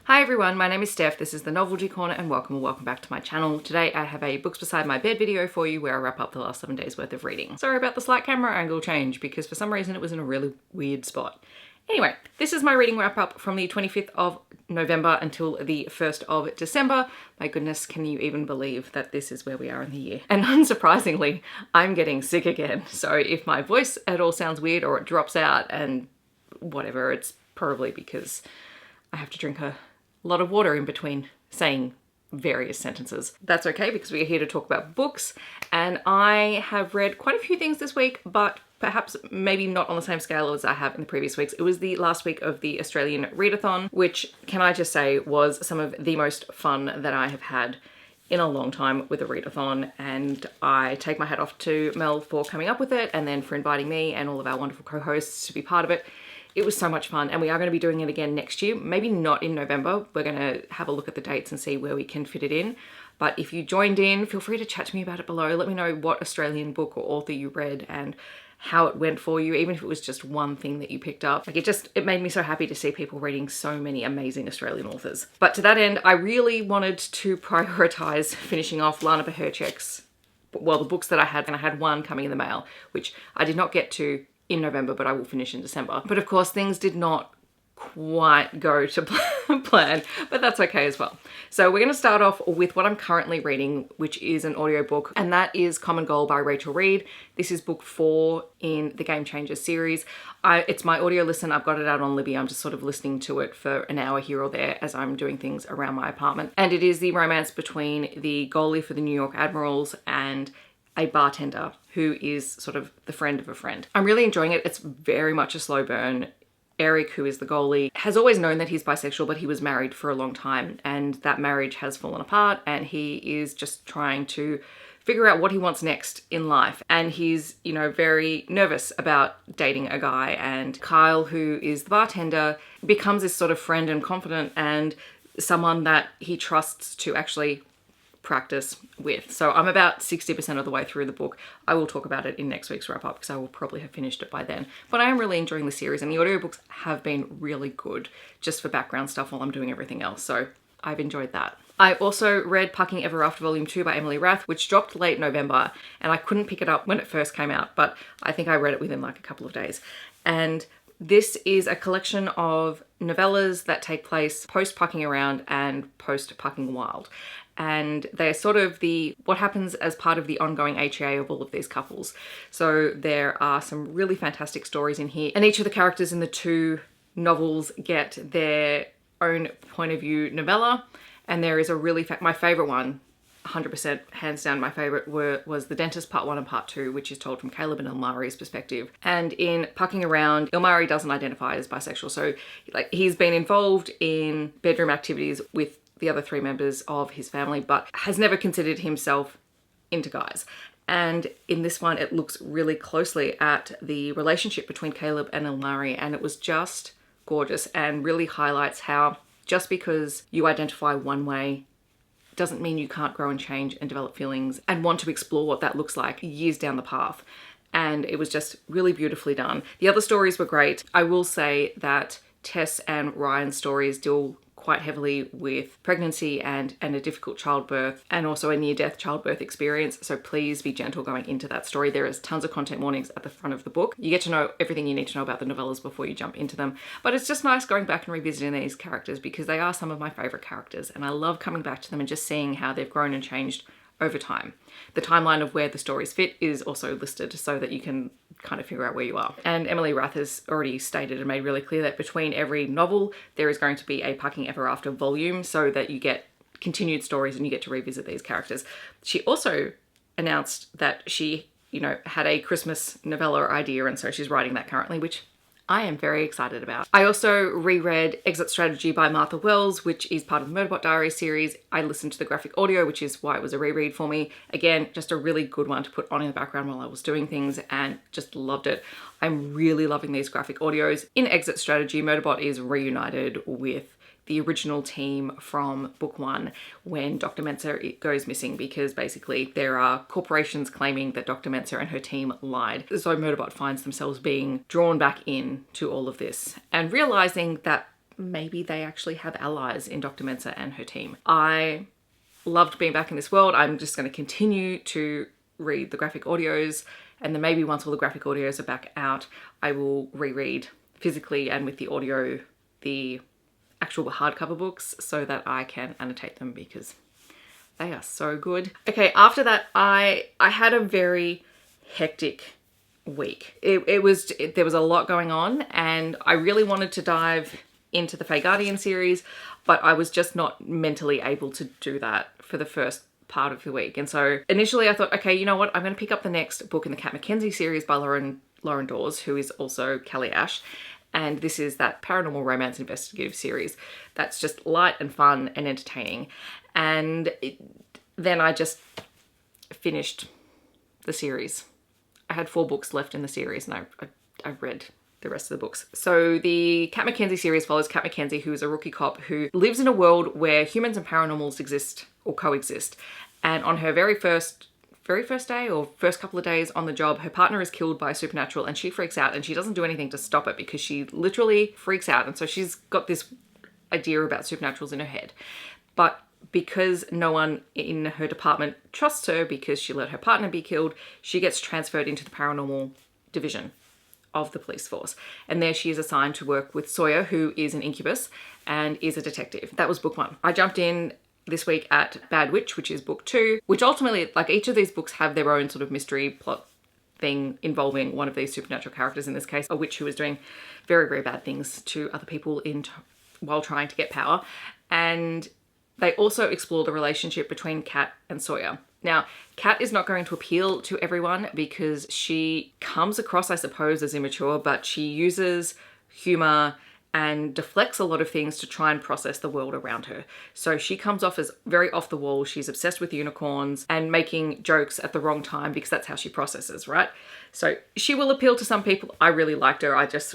Hi everyone, my name is Steph, this is the Novelty Corner and welcome back to my channel. Today I have a Books Beside My Bed video for you where I wrap up the last 7 days worth of reading. Sorry about the slight camera angle change because for some reason it was in a really weird spot. Anyway, this is my reading wrap up from the 25th of November until the 1st of December. My goodness, can you even believe that this is where we are in the year? And unsurprisingly, I'm getting sick again. So if my voice at all sounds weird or it drops out and whatever, it's probably because I have to drink a lot of water in between saying various sentences. That's okay because we are here to talk about books, and I have read quite a few things this week, but perhaps maybe not on the same scale as I have in the previous weeks. It was the last week of the Australian Readathon, which, can I just say, was some of the most fun that I have had in a long time with a readathon, and I take my hat off to Mel for coming up with it and then for inviting me and all of our wonderful co-hosts to be part of it. It was so much fun, and we are going to be doing it again next year. Maybe not in November. We're going to have a look at the dates and see where we can fit it in. But if you joined in, feel free to chat to me about it below. Let me know what Australian book or author you read and how it went for you, even if it was just one thing that you picked up. Like it made me so happy to see people reading so many amazing Australian authors. But to that end, I really wanted to prioritize finishing off Lana Pecherczyk's, well, the books that I had, and I had one coming in the mail, which I did not get to in November, but I will finish in December. But of course, things did not quite go to plan, but that's okay as well. So we're going to start off with what I'm currently reading, which is an audiobook, and that is Common Goal by Reid. This is book 4 in the Game Changers series. It's my audio listen. I've got it out on Libby. I'm just sort of listening to it for an hour here or there as I'm doing things around my apartment. And it is the romance between the goalie for the New York Admirals and a bartender who is sort of the friend of a friend. I'm really enjoying it. It's very much a slow burn. Eric, who is the goalie, has always known that he's bisexual, but he was married for a long time, and that marriage has fallen apart, and he is just trying to figure out what he wants next in life. And he's, very nervous about dating a guy, and Kyle, who is the bartender, becomes this sort of friend and confidant and someone that he trusts to actually practice with. So I'm about 60% of the way through the book. I will talk about it in next week's wrap up because I will probably have finished it by then. But I am really enjoying the series, and the audiobooks have been really good just for background stuff while I'm doing everything else. So I've enjoyed that. I also read Pucking Ever After Volume 2 by Emily Rath, which dropped late November, and I couldn't pick it up when it first came out, but I think I read it within like a couple of days. And this is a collection of novellas that take place post-Pucking Around and post-Pucking Wild. And they're sort of what happens as part of the ongoing HA of all of these couples. So there are some really fantastic stories in here, and each of the characters in the 2 novels get their own point of view novella. And there is a really, my favorite one, 100% hands down my favorite, was The Dentist Part 1 and Part 2, which is told from Caleb and Ilmari's perspective. And in Pucking Around, Ilmari doesn't identify as bisexual, so he's been involved in bedroom activities with the other 3 members of his family, but has never considered himself into guys. And in this one, it looks really closely at the relationship between Caleb and Ilmari, and it was just gorgeous and really highlights how just because you identify one way doesn't mean you can't grow and change and develop feelings and want to explore what that looks like years down the path. And it was just really beautifully done. The other stories were great. I will say that Tess and Ryan's stories deal quite heavily with pregnancy and a difficult childbirth, and also a near-death childbirth experience. So please be gentle going into that story. There is tons of content warnings at the front of the book. You get to know everything you need to know about the novellas before you jump into them. But it's just nice going back and revisiting these characters because they are some of my favorite characters, and I love coming back to them and just seeing how they've grown and changed over time. The timeline of where the stories fit is also listed so that you can kind of figure out where you are. And Emily Rath has already stated and made really clear that between every novel, there is going to be a Pucking Ever After volume so that you get continued stories and you get to revisit these characters. She also announced that she, had a Christmas novella idea, and so she's writing that currently, which I am very excited about. I also reread Exit Strategy by Martha Wells, which is part of the Murderbot Diaries series. I listened to the graphic audio, which is why it was a reread for me. Again, just a really good one to put on in the background while I was doing things, and just loved it. I'm really loving these graphic audios. In Exit Strategy, Murderbot is reunited with the original team from book 1 when Dr. Mensa goes missing, because basically there are corporations claiming that Dr. Mensa and her team lied. So Murderbot finds themselves being drawn back in to all of this and realizing that maybe they actually have allies in Dr. Mensa and her team. I loved being back in this world. I'm just going to continue to read the graphic audios, and then maybe once all the graphic audios are back out, I will reread physically and with the audio the actual hardcover books so that I can annotate them because they are so good. Okay, after that, I had a very hectic week. There was a lot going on, and I really wanted to dive into the Fae Guardian series, but I was just not mentally able to do that for the first part of the week. And so initially I thought, okay, you know what? I'm going to pick up the next book in the Kat MacKenzie series by Lauren Dawes, who is also Kelly Ash. And this is that paranormal romance investigative series that's just light and fun and entertaining. And then I just finished the series. I had 4 books left in the series, and I read the rest of the books. So the Kat MacKenzie series follows Kat MacKenzie, who is a rookie cop who lives in a world where humans and paranormals exist or coexist. And on her very first day or first couple of days on the job, her partner is killed by a supernatural, and she freaks out, and she doesn't do anything to stop it because she literally freaks out. And so she's got this idea about supernaturals in her head. But because no one in her department trusts her because she let her partner be killed, she gets transferred into the paranormal division of the police force. And there she is assigned to work with Sawyer, who is an incubus and is a detective. That was book 1. I jumped in this week at Bad Witch, which is book 2, which ultimately, like, each of these books have their own sort of mystery plot thing involving one of these supernatural characters, in this case a witch who is doing very, very bad things to other people while trying to get power. And they also explore the relationship between Kat and Sawyer. Now, Kat is not going to appeal to everyone because she comes across, I suppose, as immature, but she uses humor and deflects a lot of things to try and process the world around her. So she comes off as very off the wall. She's obsessed with unicorns and making jokes at the wrong time because that's how she processes, right? So she will appeal to some people. I really liked her. I just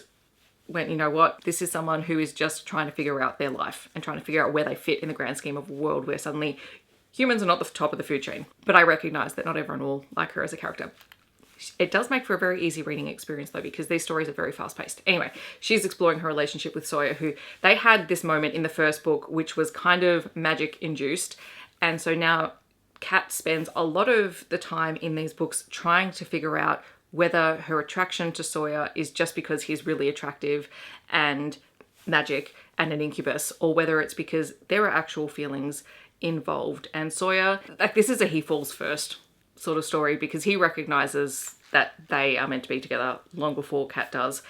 went, you know what? This is someone who is just trying to figure out their life and trying to figure out where they fit in the grand scheme of a world where suddenly humans are not the top of the food chain. But I recognize that not everyone will like her as a character. It does make for a very easy reading experience though, because these stories are very fast paced. Anyway, she's exploring her relationship with Sawyer, who they had this moment in the first book, which was kind of magic induced. And so now Kat spends a lot of the time in these books trying to figure out whether her attraction to Sawyer is just because he's really attractive and magic and an incubus, or whether it's because there are actual feelings involved. And Sawyer, like, this is a he falls first sort of story because he recognizes that they are meant to be together long before Kat does,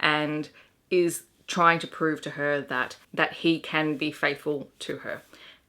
and is trying to prove to her that he can be faithful to her.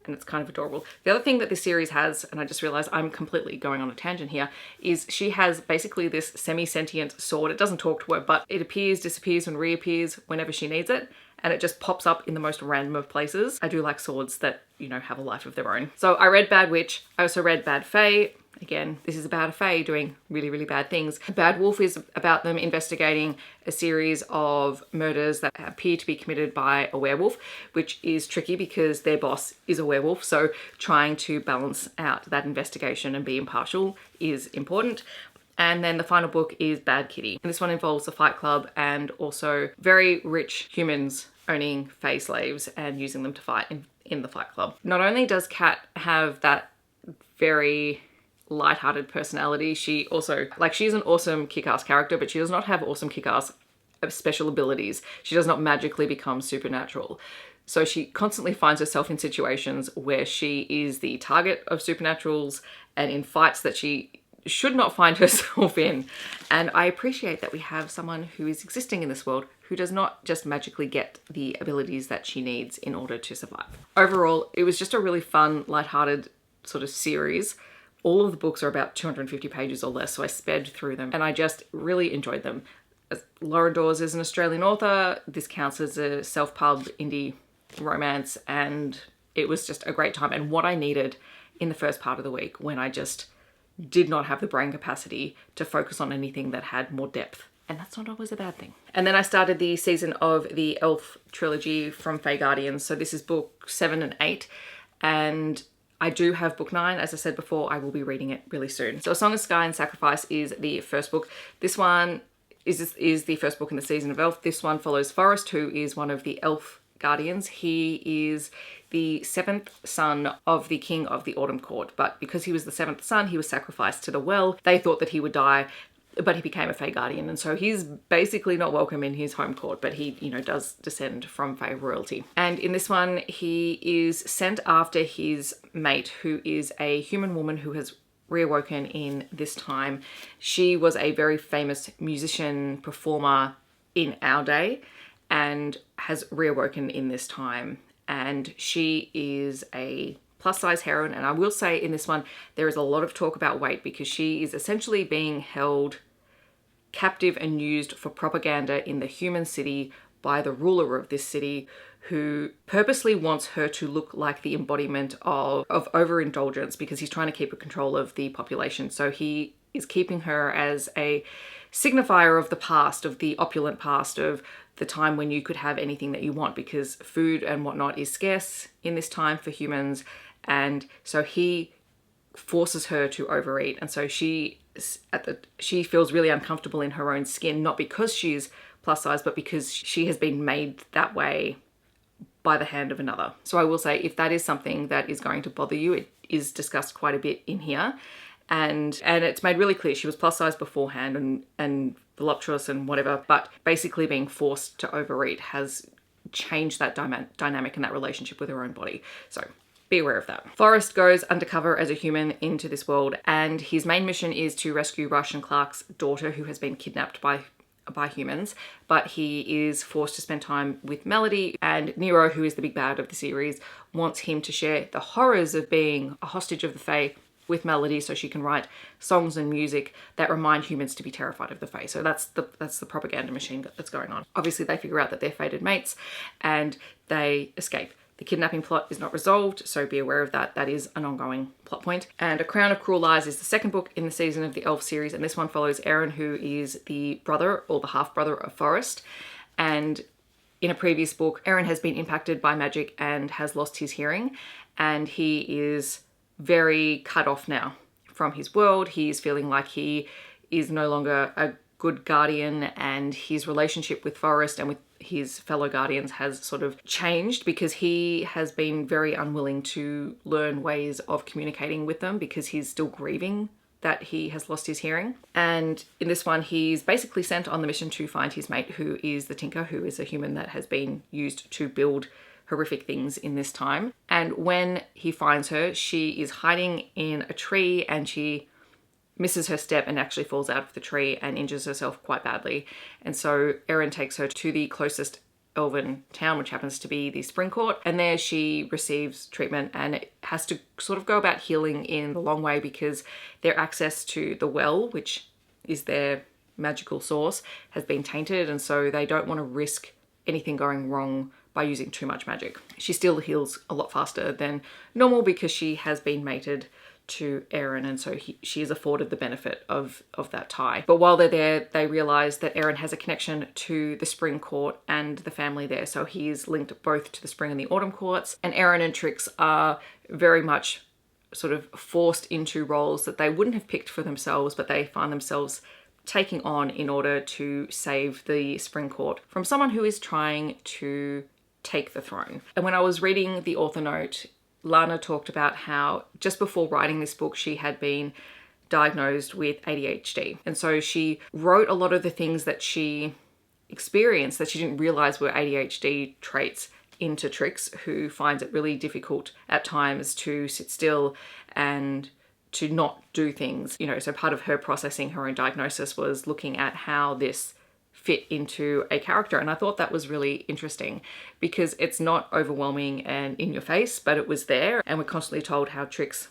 And it's kind of adorable. The other thing that this series has, and I just realized I'm completely going on a tangent here, is she has basically this semi-sentient sword. It doesn't talk to her, but it appears, disappears, and reappears whenever she needs it. And it just pops up in the most random of places. I do like swords that, you know, have a life of their own. So I read Bad Witch. I also read Bad Fae. Again, this is about a fae doing really, really bad things. Bad Wolf is about them investigating a series of murders that appear to be committed by a werewolf, which is tricky because their boss is a werewolf. So trying to balance out that investigation and be impartial is important. And then the final book is Bad Kitty. And this one involves a fight club and also very rich humans owning fae slaves and using them to fight in the fight club. Not only does Kat have that very lighthearted personality, she also, like, she's an awesome kick-ass character, but she does not have awesome kick-ass special abilities. She does not magically become supernatural. So she constantly finds herself in situations where she is the target of supernaturals and in fights that she should not find herself in. And I appreciate that we have someone who is existing in this world who does not just magically get the abilities that she needs in order to survive. Overall, it was just a really fun, lighthearted sort of series. All of the books are about 250 pages or less, so I sped through them and I just really enjoyed them. Lauren Dawes is an Australian author. This counts as a self-pub indie romance, and it was just a great time and what I needed in the first part of the week when I just did not have the brain capacity to focus on anything that had more depth. And that's not always a bad thing. And then I started the season of the Elf trilogy from Fae Guardians. So this is book 7 and 8. And I do have book 9. As I said before, I will be reading it really soon. So A Song of Sky and Sacrifice is the first book. This one is the first book in the season of Elf. This one follows Forrest, who is one of the elf guardians. He is the 7th son of the king of the Autumn Court, but because he was the 7th son, he was sacrificed to the well. They thought that he would die, but he became a Fae guardian, and so he's basically not welcome in his home court, but he, you know, does descend from Fae royalty. And in this one, he is sent after his mate, who is a human woman who has reawoken in this time. She was a very famous musician, performer in our day, and has reawoken in this time. And she is a plus size heroine. And I will say in this one, there is a lot of talk about weight, because she is essentially being held captive and used for propaganda in the human city by the ruler of this city, who purposely wants her to look like the embodiment of overindulgence, because he's trying to keep control of the population. So he is keeping her as a signifier of the past, of the opulent past, of the time when you could have anything that you want, because food and whatnot is scarce in this time for humans. And so he forces her to overeat. And so she feels really uncomfortable in her own skin, not because she's plus size, but because she has been made that way by the hand of another. So I will say, if that is something that is going to bother you, it is discussed quite a bit in here. And it's made really clear she was plus size beforehand and voluptuous and whatever, but basically being forced to overeat has changed that dynamic and that relationship with her own body. So be aware of that. Forrest goes undercover as a human into this world, and his main mission is to rescue Rush and Clark's daughter, who has been kidnapped by humans, but he is forced to spend time with Melody, and Nero, who is the big bad of the series, wants him to share the horrors of being a hostage of the Fae with Melody, so she can write songs and music that remind humans to be terrified of the Fae. So that's the propaganda machine that's going on. Obviously they figure out that they're fated mates and they escape. The kidnapping plot is not resolved, so be aware of that. That is an ongoing plot point. And A Crown of Cruel Lies is the second book in the season of the Elf series, and this one follows Aaron, who is the brother or the half-brother of Forrest. And in a previous book, Aaron has been impacted by magic and has lost his hearing, and he is very cut off now from his world. He's feeling like he is no longer a good guardian, and his relationship with Forrest and with his fellow guardians has sort of changed, because he has been very unwilling to learn ways of communicating with them, because he's still grieving that he has lost his hearing. And in this one, he's basically sent on the mission to find his mate, who is the Tinker, who is a human that has been used to build horrific things in this time. And when he finds her, she is hiding in a tree, and she misses her step and actually falls out of the tree and injures herself quite badly. And so Erin takes her to the closest elven town, which happens to be the Spring Court, and there she receives treatment and has to sort of go about healing in the long way, because their access to the well, which is their magical source, has been tainted, and so they don't want to risk anything going wrong by using too much magic. She still heals a lot faster than normal because she has been mated to Aaron, and so she is afforded the benefit of that tie. But while they're there, they realize that Aaron has a connection to the Spring Court and the family there, so he is linked both to the Spring and the Autumn Courts. And Aaron and Trix are very much sort of forced into roles that they wouldn't have picked for themselves, but they find themselves taking on in order to save the Spring Court from someone who is trying to take the throne. And when I was reading the author note, Lana talked about how just before writing this book, she had been diagnosed with ADHD. And so she wrote a lot of the things that she experienced that she didn't realize were ADHD traits into Trix, who finds it really difficult at times to sit still and to not do things. You know, so part of her processing her own diagnosis was looking at how this fit into a character, and I thought that was really interesting, because it's not overwhelming and in your face, but it was there. And we're constantly told how Trix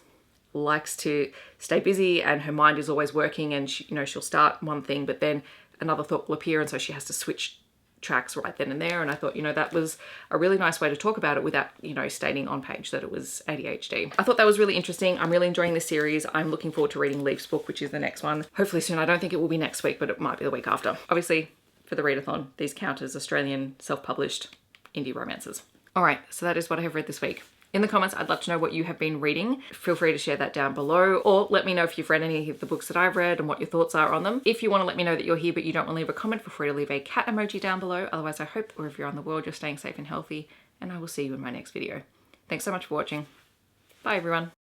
likes to stay busy and her mind is always working, and she, you know, she'll start one thing but then another thought will appear, and so she has to switch tracks right then and there. And I thought, you know, that was a really nice way to talk about it without, you know, stating on page that it was ADHD. I thought that was really interesting. I'm really enjoying this series. I'm looking forward to reading Leaf's book, which is the next one. Hopefully soon. I don't think it will be next week, but it might be the week after. Obviously, for the readathon, these count as Australian self-published indie romances. All right, so that is what I have read this week. In the comments, I'd love to know what you have been reading. Feel free to share that down below, or let me know if you've read any of the books that I've read and what your thoughts are on them. If you want to let me know that you're here but you don't want to leave a comment, feel free to leave a cat emoji down below. Otherwise, I hope wherever you're on the world, you're staying safe and healthy, and I will see you in my next video. Thanks so much for watching. Bye everyone.